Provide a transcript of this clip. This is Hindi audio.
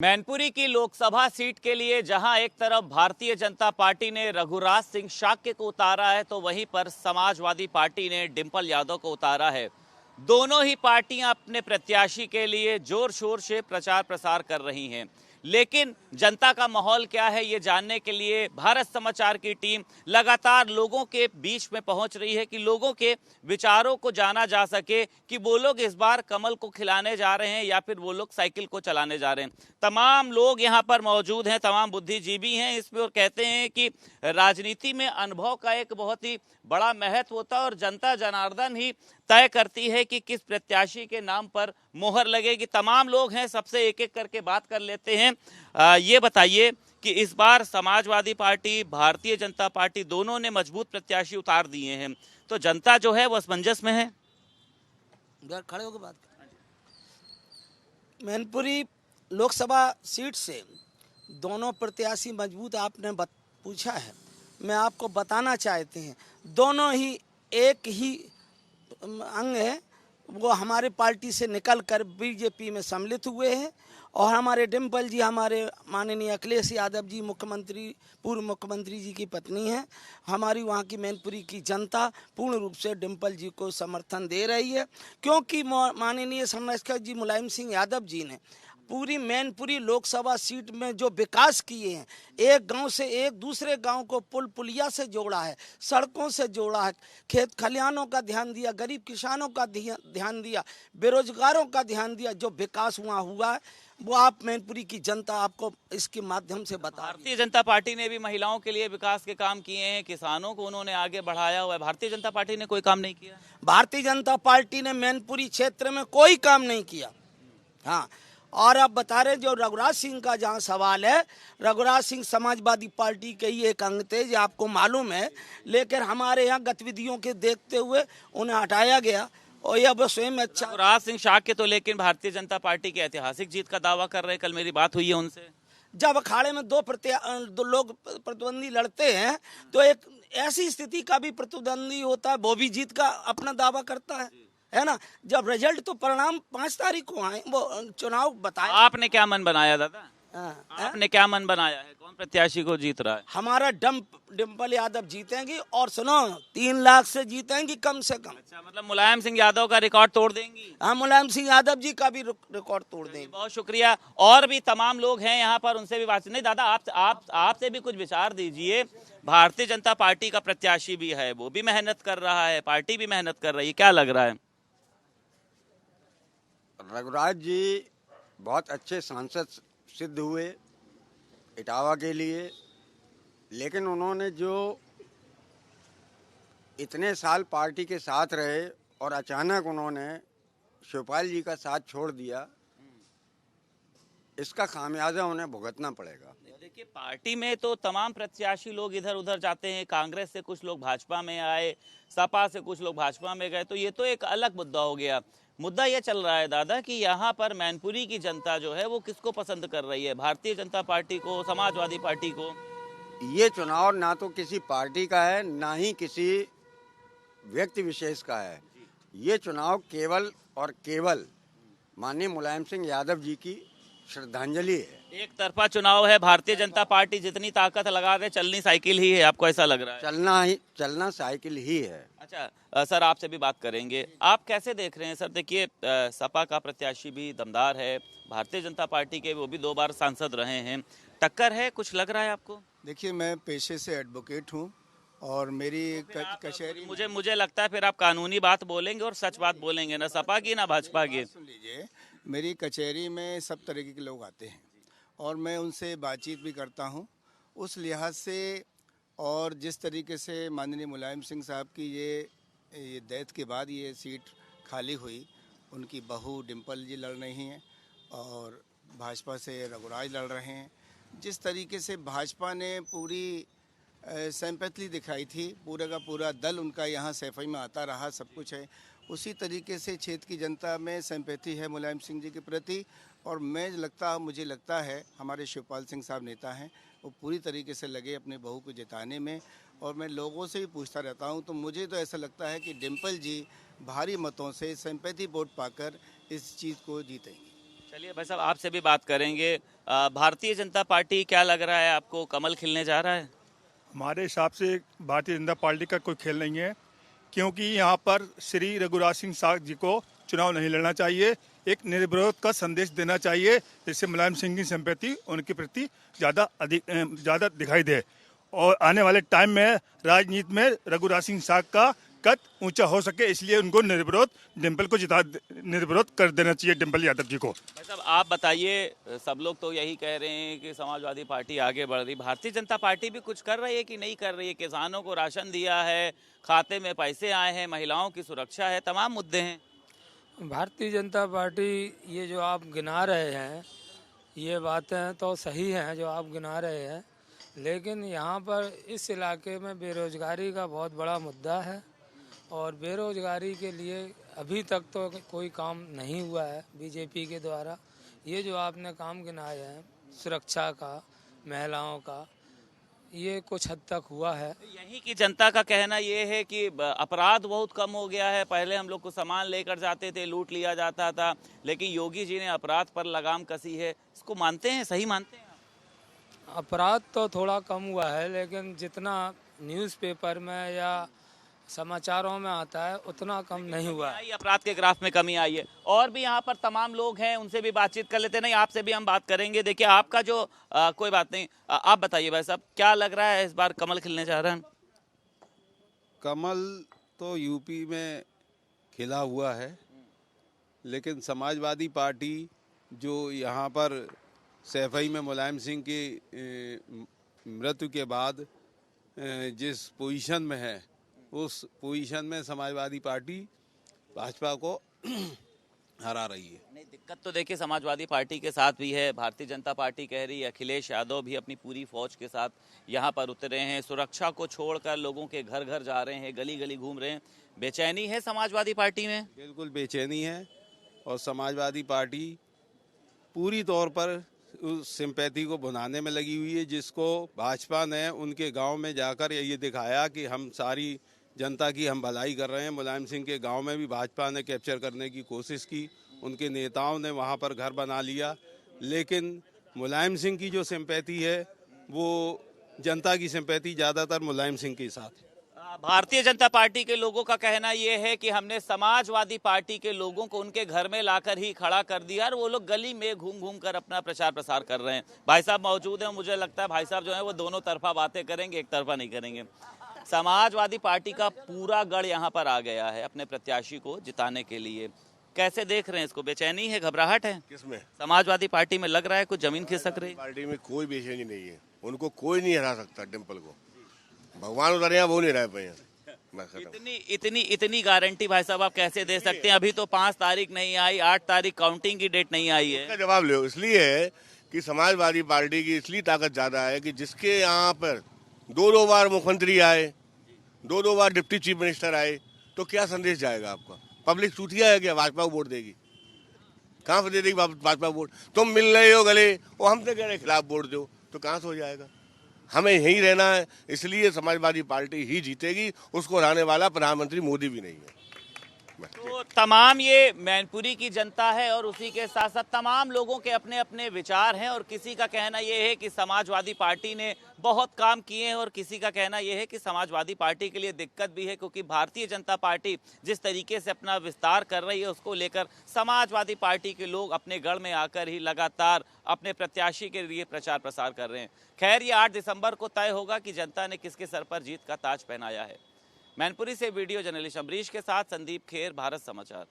मैनपुरी की लोकसभा सीट के लिए जहां एक तरफ भारतीय जनता पार्टी ने रघुराज सिंह शाक्य को उतारा है, तो वहीं पर समाजवादी पार्टी ने डिंपल यादव को उतारा है। दोनों ही पार्टियां अपने प्रत्याशी के लिए जोर शोर से प्रचार प्रसार कर रही हैं, लेकिन जनता का माहौल क्या है ये जानने के लिए भारत समाचार की टीम लगातार लोगों के बीच में पहुंच रही है कि लोगों के विचारों को जाना जा सके कि वो लोग इस बार कमल को खिलाने जा रहे हैं या फिर वो लोग साइकिल को चलाने जा रहे हैं। तमाम लोग यहाँ पर मौजूद हैं, तमाम बुद्धिजीवी हैं इसमें, और कहते हैं कि राजनीति में अनुभव का एक बहुत ही बड़ा महत्व होता है और जनता जनार्दन ही तय करती है कि किस प्रत्याशी के नाम पर मोहर लगेगी। तमाम लोग हैं, सबसे एक एक करके बात कर लेते हैं। ये बताइए कि इस बार समाजवादी पार्टी, भारतीय जनता पार्टी दोनों ने मजबूत प्रत्याशी उतार दिए हैं, तो जनता जो है वो असमंजस में है। खड़े होकर बात मैनपुरी लोकसभा सीट से दोनों प्रत्याशी मजबूत आपने पूछा है। मैं आपको बताना चाहते हैं दोनों ही एक ही अंग है, वो हमारे पार्टी से निकलकर बीजेपी में सम्मिलित हुए हैं और हमारे डिंपल जी, हमारे माननीय अखिलेश यादव जी मुख्यमंत्री, पूर्व मुख्यमंत्री जी की पत्नी हैं। हमारी वहाँ की मैनपुरी की जनता पूर्ण रूप से डिंपल जी को समर्थन दे रही है, क्योंकि माननीय संरक्षक जी मुलायम सिंह यादव जी ने पूरी मैनपुरी लोकसभा सीट में जो विकास किए हैं, एक गांव से एक दूसरे गांव को पुल पुलिया से जोड़ा है, सड़कों से जोड़ा है, खेत खलिहानों का ध्यान दिया, गरीब किसानों का ध्यान दिया, बेरोजगारों का ध्यान दिया। जो विकास वहाँ हुआ है वो आप मैनपुरी की जनता आपको इसके माध्यम से बता। भारतीय जनता पार्टी ने भी महिलाओं के लिए विकास के काम किए हैं, किसानों को उन्होंने आगे बढ़ाया हुआ है। भारतीय जनता पार्टी ने कोई काम नहीं किया। भारतीय जनता पार्टी ने मैनपुरी क्षेत्र में कोई काम नहीं किया। हाँ, और आप बता रहे जो रघुराज सिंह का जहाँ सवाल है, रघुराज सिंह समाजवादी पार्टी के ही एक अंग थे, जो आपको मालूम है, लेकिन हमारे यहाँ गतिविधियों के देखते हुए उन्हें हटाया गया और यह स्वयं अच्छा। रघुराज सिंह शाक्य तो लेकिन भारतीय जनता पार्टी की ऐतिहासिक जीत का दावा कर रहे हैं। कल मेरी बात हुई है उनसे। जब अखाड़े में दो लोग प्रतिद्वंदी लड़ते हैं तो एक ऐसी स्थिति का भी प्रतिद्वंदी होता है, वो भी जीत का अपना दावा करता है ना। जब रिजल्ट तो परिणाम 5 तारीख को आए, वो चुनाव बताया। आपने क्या मन बनाया दादा? आपने क्या मन बनाया है, कौन प्रत्याशी को जीत रहा है? हमारा डिंपल यादव जीतेंगी, और सुनो 3 लाख से जीतेंगी कम से कम। अच्छा, मतलब मुलायम सिंह यादव का रिकॉर्ड तोड़ देंगी? हाँ, मुलायम सिंह यादव जी का भी रिकॉर्ड तोड़ देंगे। बहुत शुक्रिया। और भी तमाम लोग हैं यहाँ पर, उनसे भी बात नहीं। दादा आपसे भी कुछ विचार दीजिए। भारतीय जनता पार्टी का प्रत्याशी भी है, वो भी मेहनत कर रहा है, पार्टी भी मेहनत कर रही है, क्या लग रहा है? रघुराज जी बहुत अच्छे सांसद सिद्ध हुए इटावा के लिए, लेकिन उन्होंने जो इतने साल पार्टी के साथ रहे और अचानक उन्होंने शिवपाल जी का साथ छोड़ दिया, इसका खामियाजा उन्हें भुगतना पड़ेगा। देखिए, पार्टी में तो तमाम प्रत्याशी लोग इधर उधर जाते हैं। कांग्रेस से कुछ लोग भाजपा में आए, सपा से कुछ लोग भाजपा में गए, तो ये तो एक अलग मुद्दा हो गया। मुद्दा ये चल रहा है दादा कि यहाँ पर मैनपुरी की जनता जो है वो किसको पसंद कर रही है, भारतीय जनता पार्टी को, समाजवादी पार्टी को? ये चुनाव ना तो किसी पार्टी का है, ना ही किसी व्यक्ति विशेष का है। ये चुनाव केवल और केवल माननीय मुलायम सिंह यादव जी की श्रद्धांजलि है। एक तरफा चुनाव है। भारतीय जनता पार्टी जितनी ताकत लगा रहे, चलनी साइकिल ही है, आपको ऐसा लग रहा है? चलना साइकिल ही है। अच्छा सर, आपसे भी बात करेंगे। आप कैसे देख रहे हैं सर? देखिए, सपा का प्रत्याशी भी दमदार है, भारतीय जनता पार्टी के वो भी 2 बार सांसद रहे हैं, टक्कर है, कुछ लग रहा है आपको? देखिए, मैं पेशे से एडवोकेट हूँ और मेरी कचहरी, मुझे लगता है फिर आप कानूनी बात बोलेंगे और सच बात बोलेंगे, ना सपा की ना भाजपा की। सुन लीजिए, मेरी कचहरी में सब तरीके के लोग आते हैं और मैं उनसे बातचीत भी करता हूँ। उस लिहाज से और जिस तरीके से माननीय मुलायम सिंह साहब की ये डेथ के बाद ये सीट खाली हुई, उनकी बहू डिंपल जी लड़ रही हैं और भाजपा से रघुराज लड़ रहे हैं। जिस तरीके से भाजपा ने पूरी सिंपैथी दिखाई थी, पूरा का पूरा दल उनका यहाँ सैफई में आता रहा, सब कुछ है, उसी तरीके से क्षेत्र की जनता में सिंपैथी है मुलायम सिंह जी के प्रति। और मुझे लगता है हमारे शिवपाल सिंह साहब नेता हैं, वो पूरी तरीके से लगे अपने बहू को जिताने में। और मैं लोगों से भी पूछता रहता हूं, तो मुझे तो ऐसा लगता है कि डिंपल जी भारी मतों से सिंपैथी वोट पाकर इस चीज़ को जीतेंगी। चलिए भाई साहब, आपसे भी बात करेंगे। भारतीय जनता पार्टी, क्या लग रहा है आपको, कमल खिलने जा रहा है? हमारे हिसाब से भारतीय जनता पार्टी का कोई खेल नहीं है, क्योंकि यहाँ पर श्री रघुराज सिंह शाह जी को चुनाव नहीं लड़ना चाहिए। एक निर्विरोध का संदेश देना चाहिए, जिससे मुलायम सिंह की सिंपैथी उनके प्रति ज़्यादा दिखाई दे, और आने वाले टाइम में राजनीति में रघुराज सिंह शाह का कद ऊंचा हो सके, इसलिए उनको निर्विरोध डिम्पल को निर्विरोध कर देना चाहिए, डिम्पल यादव जी को। मतलब आप बताइए, सब लोग तो यही कह रहे हैं कि समाजवादी पार्टी आगे बढ़ रही, भारतीय जनता पार्टी भी कुछ कर रही है कि नहीं कर रही है? किसानों को राशन दिया है, खाते में पैसे आए हैं, महिलाओं की सुरक्षा है, तमाम मुद्दे हैं। भारतीय जनता पार्टी, ये जो आप गिना रहे हैं ये बातें तो सही हैं जो आप गिना रहे हैं, लेकिन यहाँ पर इस इलाके में बेरोजगारी का बहुत बड़ा मुद्दा है, और बेरोजगारी के लिए अभी तक तो कोई काम नहीं हुआ है बीजेपी के द्वारा। ये जो आपने काम गिनाए हैं सुरक्षा का, महिलाओं का, ये कुछ हद तक हुआ है। यहीं की जनता का कहना ये है कि अपराध बहुत कम हो गया है। पहले हम लोग को सामान लेकर जाते थे, लूट लिया जाता था, लेकिन योगी जी ने अपराध पर लगाम कसी है। इसको मानते हैं, सही मानते हैं आप? अपराध तो थोड़ा कम हुआ है, लेकिन जितना न्यूज़पेपर में या समाचारों में आता है उतना कम नहीं हुआ है। अपराध के ग्राफ में कमी आई है। और भी यहाँ पर तमाम लोग हैं, उनसे भी बातचीत कर लेते हैं। नहीं, आपसे भी हम बात करेंगे। देखिए, आपका जो कोई बात नहीं, आप बताइए भाई साहब, क्या लग रहा है इस बार कमल खिलने जा रहा है? कमल तो यूपी में खिला हुआ है, लेकिन समाजवादी पार्टी जो यहाँ पर सैफई में मुलायम सिंह की मृत्यु के बाद जिस पोजीशन में है, उस पोजीशन में समाजवादी पार्टी भाजपा को हरा रही है। नहीं, दिक्कत तो देखिए समाजवादी पार्टी के साथ भी है। भारतीय जनता पार्टी कह रही है, अखिलेश यादव भी अपनी पूरी फौज के साथ यहाँ पर उतरे हैं, सुरक्षा को छोड़कर लोगों के घर घर जा रहे हैं, गली गली घूम रहे हैं। बेचैनी है समाजवादी पार्टी में? बिल्कुल बेचैनी है, और समाजवादी पार्टी पूरी तौर पर उस सिंपैथी को भुनाने में लगी हुई है, जिसको भाजपा ने उनके गांव में जाकर ये दिखाया कि हम सारी जनता की हम भलाई कर रहे हैं। मुलायम सिंह के गांव में भी भाजपा ने कैप्चर करने की कोशिश की, उनके नेताओं ने वहां पर घर बना लिया, लेकिन मुलायम सिंह की जो सिंपैथी है वो जनता की सिंपैथी ज़्यादातर मुलायम सिंह के साथ। भारतीय जनता पार्टी के लोगों का कहना यह है कि हमने समाजवादी पार्टी के लोगों को उनके घर में लाकर ही खड़ा कर दिया, और वो लोग गली में घूम घूम कर अपना प्रचार प्रसार कर रहे हैं। भाई साहब मौजूद हैं, मुझे लगता है भाई साहब जो है वो दोनों तरफा बातें करेंगे, एक तरफा नहीं करेंगे। समाजवादी पार्टी का पूरा गढ़ यहाँ पर आ गया है अपने प्रत्याशी को जिताने के लिए। कैसे देख रहे हैं इसको? बेचैनी है, घबराहट है? किसमें? समाजवादी पार्टी में लग रहा है कुछ जमीन खिसक रही? पार्टी में कोई बेचैनी नहीं है, उनको कोई नहीं हरा सकता। डिम्पल को भगवान उधर यहाँ वो नहीं रह पाए। इतनी गारंटी भाई साहब आप कैसे दे सकते हैं? अभी तो 5 तारीख नहीं आई, 8 तारीख काउंटिंग की डेट नहीं आई है। इसका जवाब लो। इसलिए है कि समाजवादी पार्टी की इसलिए ताकत ज्यादा है कि जिसके यहाँ पर 2-2 बार मुख्यमंत्री आए, 2-2 बार डिप्टी चीफ मिनिस्टर आए, तो क्या संदेश जाएगा आपका? पब्लिक चूतिया है क्या भाजपा को वोट देगी? कहाँ से दे देगी भाजपा वोट? तुम मिल रहे हो गले, वो हम तो कह रहे खिलाफ वोट दो, तो कहाँ से हो जाएगा? हमें यहीं रहना है, इसलिए समाजवादी पार्टी ही जीतेगी। उसको हराने वाला प्रधानमंत्री मोदी भी नहीं है। तो तमाम ये मैनपुरी की जनता है, और उसी के साथ साथ तमाम लोगों के अपने अपने विचार हैं, और किसी का कहना यह है कि समाजवादी पार्टी ने बहुत काम किए हैं, और किसी का कहना यह है कि समाजवादी पार्टी के लिए दिक्कत भी है, क्योंकि भारतीय जनता पार्टी जिस तरीके से अपना विस्तार कर रही है उसको लेकर समाजवादी पार्टी के लोग अपने गढ़ में आकर ही लगातार अपने प्रत्याशी के लिए प्रचार प्रसार कर रहे हैं। खैर, ये 8 दिसंबर को तय होगा कि जनता ने किसके सर पर जीत का ताज पहनाया है। मैनपुरी से वीडियो जर्नलिस्ट अमरीश के साथ संदीप खेर, भारत समाचार।